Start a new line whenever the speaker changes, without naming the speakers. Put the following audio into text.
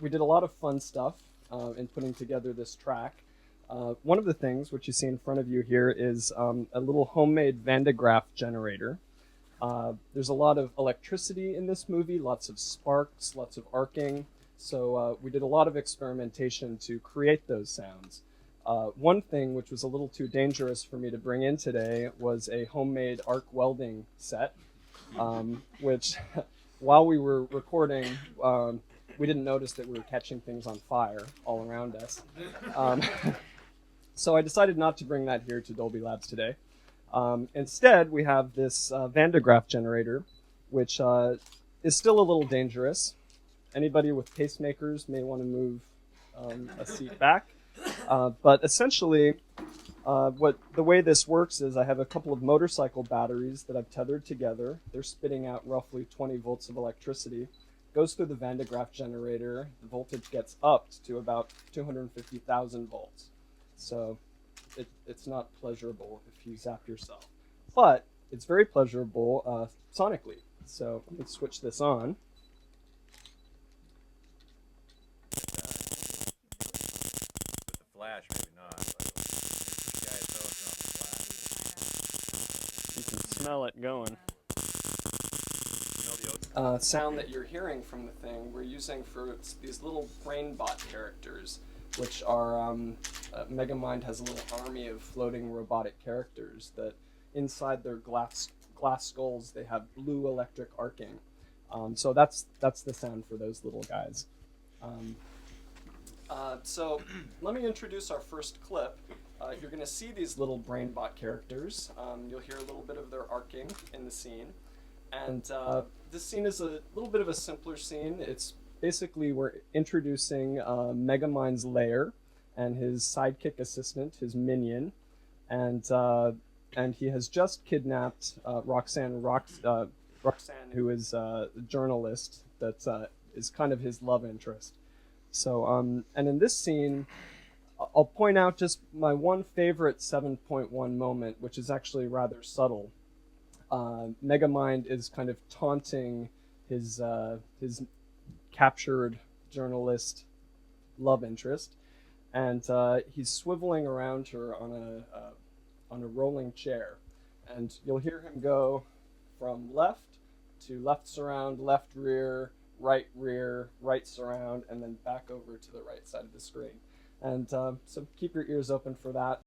we did a lot of fun stuff in putting together this track. One of the things, which you see in front of you here, is a little homemade Van de Graaff generator. There's a lot of electricity in this movie, lots of sparks, lots of arcing. So we did a lot of experimentation to create those sounds. One thing which was a little too dangerous for me to bring in today was a homemade arc welding set, which while we were recording, we didn't notice that we were catching things on fire all around us. Um, so I decided not to bring that here to Dolby Labs today. Instead, we have this Van de Graaff generator, which is still a little dangerous. Anybody with pacemakers may want to move a seat back. But essentially, the way this works is I have a couple of motorcycle batteries that I've tethered together. They're spitting out roughly 20 volts of electricity. Goes through the Van de Graaff generator. The voltage gets upped to about 250,000 volts. So it's not pleasurable if you zap yourself. But it's very pleasurable sonically. So let me switch this on.
Flash, maybe not. But the guy itself is not the flash.
You can smell it going. Sound that you're hearing from the thing, we're using for these little BrainBot characters, which are Megamind has a little army of floating robotic characters that inside their glass skulls they have blue electric arcing. So that's the sound for those little guys. So let me introduce our first clip. You're going to see these little BrainBot characters. You'll hear a little bit of their arcing in the scene. And this scene is a little bit of a simpler scene. It's basically we're introducing Megamind's lair and his sidekick assistant, his minion. And he has just kidnapped Roxanne, who is a journalist that is kind of his love interest. So, and in this scene, I'll point out just my one favorite 7.1 moment, which is actually rather subtle. Megamind is kind of taunting his captured journalist love interest, and he's swiveling around her on a rolling chair, and you'll hear him go from left to left surround, left rear, right surround, and then back over to the right side of the screen. And so keep your ears open for that.